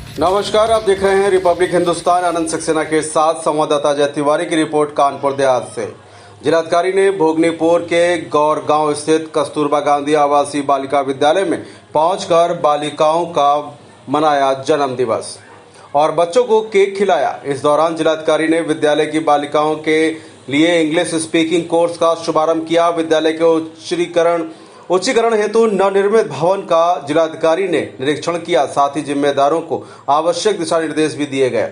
नमस्कार, आप देख रहे हैं रिपब्लिक हिंदुस्तान। आनंद सक्सेना के साथ संवाददाता जय तिवारी की रिपोर्ट कानपुर देहात से। जिलाधिकारी ने भोगनीपुर के गौर गांव स्थित कस्तूरबा गांधी आवासीय बालिका विद्यालय में पहुंचकर बालिकाओं का मनाया जन्म दिवस और बच्चों को केक खिलाया। इस दौरान जिलाधिकारी ने विद्यालय की बालिकाओं के लिए इंग्लिश स्पीकिंग कोर्स का शुभारंभ किया। विद्यालय के उच्चीकरण हेतु नवनिर्मित भवन का जिलाधिकारी ने निरीक्षण किया। साथ ही जिम्मेदारों को आवश्यक दिशा निर्देश भी दिए गए।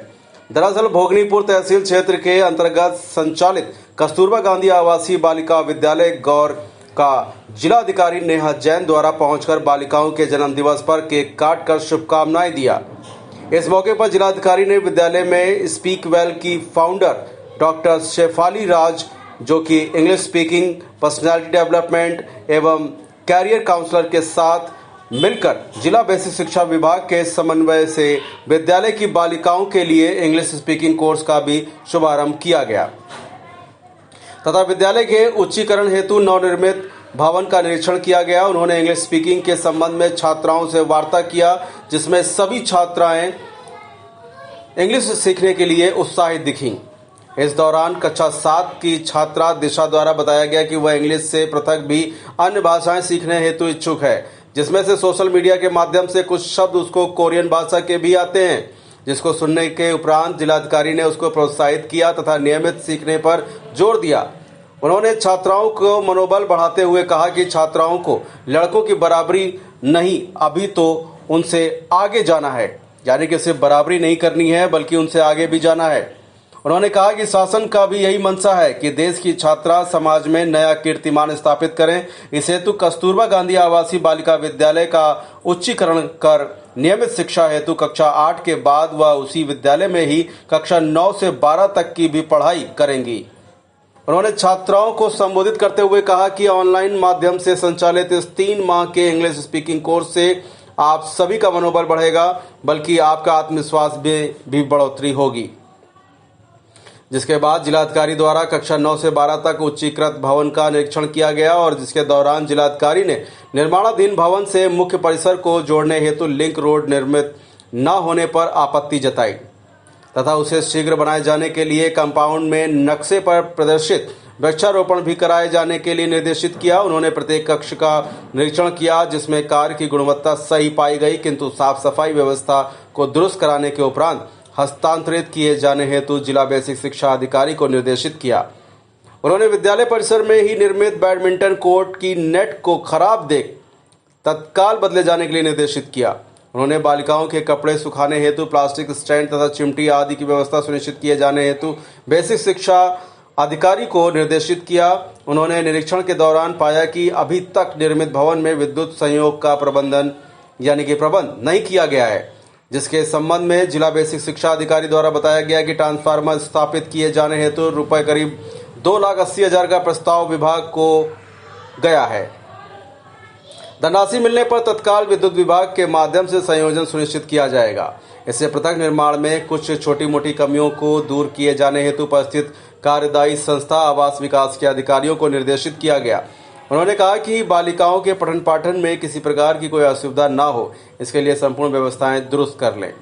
दरअसल भोगनीपुर तहसील क्षेत्र के अंतर्गत संचालित कस्तूरबा गांधी आवासीय बालिका विद्यालय गौर का जिलाधिकारी नेहा जैन द्वारा पहुंचकर बालिकाओं के जन्म दिवस पर केक काटकर शुभकामनाएं दिया। इस मौके पर जिलाधिकारी ने विद्यालय में स्पीक वेल की फाउंडर डॉक्टर शेफाली राज, जो कि इंग्लिश स्पीकिंग, पर्सनालिटी डेवलपमेंट एवं कैरियर काउंसलर के साथ मिलकर जिला बेसिक शिक्षा विभाग के समन्वय से विद्यालय की बालिकाओं के लिए इंग्लिश स्पीकिंग कोर्स का भी शुभारंभ किया गया तथा विद्यालय के उच्चीकरण हेतु नवनिर्मित भवन का निरीक्षण किया गया। उन्होंने इंग्लिश स्पीकिंग के संबंध में छात्राओं से वार्ता किया, जिसमें सभी छात्राएं इंग्लिश सीखने के लिए उत्साहित दिखीं। इस दौरान कक्षा 7 की छात्रा दिशा द्वारा बताया गया कि वह इंग्लिश से पृथक भी अन्य भाषाएं सीखने हेतु इच्छुक है, जिसमें से सोशल मीडिया के माध्यम से कुछ शब्द उसको कोरियन भाषा के भी आते हैं, जिसको सुनने के उपरांत जिलाधिकारी ने उसको प्रोत्साहित किया तथा नियमित सीखने पर जोर दिया। उन्होंने छात्राओं को मनोबल बढ़ाते हुए कहा कि छात्राओं को लड़कों की बराबरी नहीं, अभी तो उनसे आगे जाना है, यानी कि सिर्फ बराबरी नहीं करनी है बल्कि उनसे आगे भी जाना है। उन्होंने कहा कि शासन का भी यही मंशा है कि देश की छात्रा समाज में नया कीर्तिमान स्थापित करें। इस हेतु कस्तूरबा गांधी आवासीय बालिका विद्यालय का उच्चीकरण कर नियमित शिक्षा हेतु कक्षा 8 के बाद वह उसी विद्यालय में ही कक्षा 9 से 12 तक की भी पढ़ाई करेंगी। उन्होंने छात्राओं को संबोधित करते हुए कहा कि ऑनलाइन माध्यम से संचालित इस 3 माह के इंग्लिश स्पीकिंग कोर्स से आप सभी का मनोबल बढ़ेगा, बल्कि आपका आत्मविश्वास में भी बढ़ोतरी होगी। जिसके बाद जिलाधिकारी द्वारा कक्षा 9 से 12 तक उच्चीकृत भवन का निरीक्षण किया गया और जिसके दौरान जिलाधिकारी ने निर्माणाधीन भवन से मुख्य परिसर को जोड़ने हेतु लिंक रोड निर्मित न होने पर आपत्ति जताई तथा उसे शीघ्र बनाए जाने के लिए कंपाउंड में नक्शे पर प्रदर्शित वृक्षारोपण भी कराए जाने के लिए निर्देशित किया। उन्होंने प्रत्येक कक्ष का निरीक्षण किया, जिसमें कार्य की गुणवत्ता सही पाई गई, किंतु साफ सफाई व्यवस्था को दुरुस्त कराने के उपरांत हस्तांतरित किए जाने हेतु जिला बेसिक शिक्षा अधिकारी को निर्देशित किया। उन्होंने विद्यालय परिसर में ही निर्मित बैडमिंटन कोर्ट की नेट को खराब देख तत्काल बदले जाने के लिए निर्देशित किया। उन्होंने बालिकाओं के कपड़े सुखाने हेतु प्लास्टिक स्टैंड तथा चिमटी आदि की व्यवस्था सुनिश्चित किए जाने हेतु बेसिक शिक्षा अधिकारी को निर्देशित किया। उन्होंने निरीक्षण के दौरान पाया कि अभी तक निर्मित भवन में विद्युत संयोग का प्रबंध नहीं किया गया है, जिसके संबंध में जिला बेसिक शिक्षा अधिकारी द्वारा बताया गया कि ट्रांसफार्मर स्थापित किए जाने हेतु रुपए करीब 2,80,000 का प्रस्ताव विभाग को गया है। धनराशि मिलने पर तत्काल विद्युत विभाग के माध्यम से संयोजन सुनिश्चित किया जाएगा। इससे पृथक निर्माण में कुछ छोटी मोटी कमियों को दूर किए जाने हेतु उपस्थित कार्यदायी संस्था आवास विकास के अधिकारियों को निर्देशित किया गया। उन्होंने कहा कि बालिकाओं के पठन पाठन में किसी प्रकार की कोई असुविधा न हो, इसके लिए संपूर्ण व्यवस्थाएं दुरुस्त कर लें।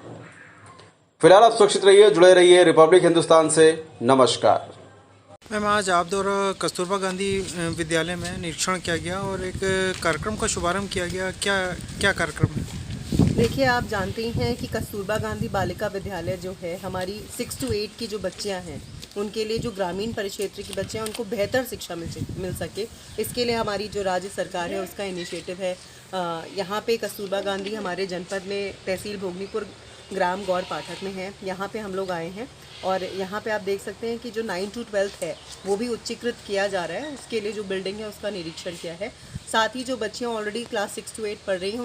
फिलहाल आप सुरक्षित रहिए, जुड़े रहिए रिपब्लिक हिंदुस्तान से। नमस्कार। मैम, आज आप द्वारा कस्तूरबा गांधी विद्यालय में निरीक्षण किया गया और एक कार्यक्रम का शुभारंभ किया गया। क्या कार्यक्रम है? देखिए, आप जानते ही हैं कि कस्तूरबा गांधी बालिका विद्यालय जो है, हमारी 6 से 8 की जो बच्चियां हैं, उनके लिए जो ग्रामीण परिक्षेत्र की बच्चे हैं उनको बेहतर शिक्षा मिल सके, इसके लिए हमारी जो राज्य सरकार है उसका इनिशिएटिव है। यहाँ पे कस्तूरबा गांधी हमारे जनपद में तहसील भोगनीपुर ग्राम गौर पाठक में है। यहाँ पे हम लोग आए हैं और यहाँ पे आप देख सकते हैं कि जो 9 to 12 है वो भी उच्चीकृत किया जा रहा है। उसके लिए जो बिल्डिंग है उसका निरीक्षण किया है। साथ ही जो बच्चियाँ ऑलरेडी क्लास 6 से 8 पढ़ रही हैं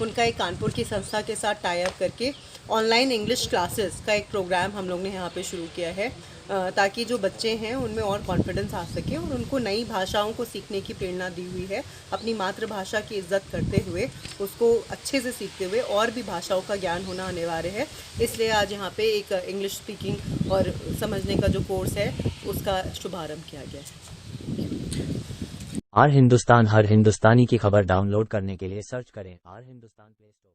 उनका एक कानपुर की संस्था के साथ टाई अप करके ऑनलाइन इंग्लिश क्लासेस का एक प्रोग्राम हम लोग ने यहाँ पे शुरू किया है, ताकि जो बच्चे हैं उनमें और कॉन्फिडेंस आ सके और उनको नई भाषाओं को सीखने की प्रेरणा दी हुई है। अपनी मातृभाषा की इज्जत करते हुए, उसको अच्छे से सीखते हुए और भी भाषाओं का ज्ञान होना अनिवार्य है। इसलिए आज यहाँ पे एक इंग्लिश स्पीकिंग और समझने का जो कोर्स है उसका शुभारंभ किया गया है। आर हिंदुस्तान हर हिंदुस्तानी की खबर डाउनलोड करने के लिए सर्च करें आर हिंदुस्तान प्ले स्टोर।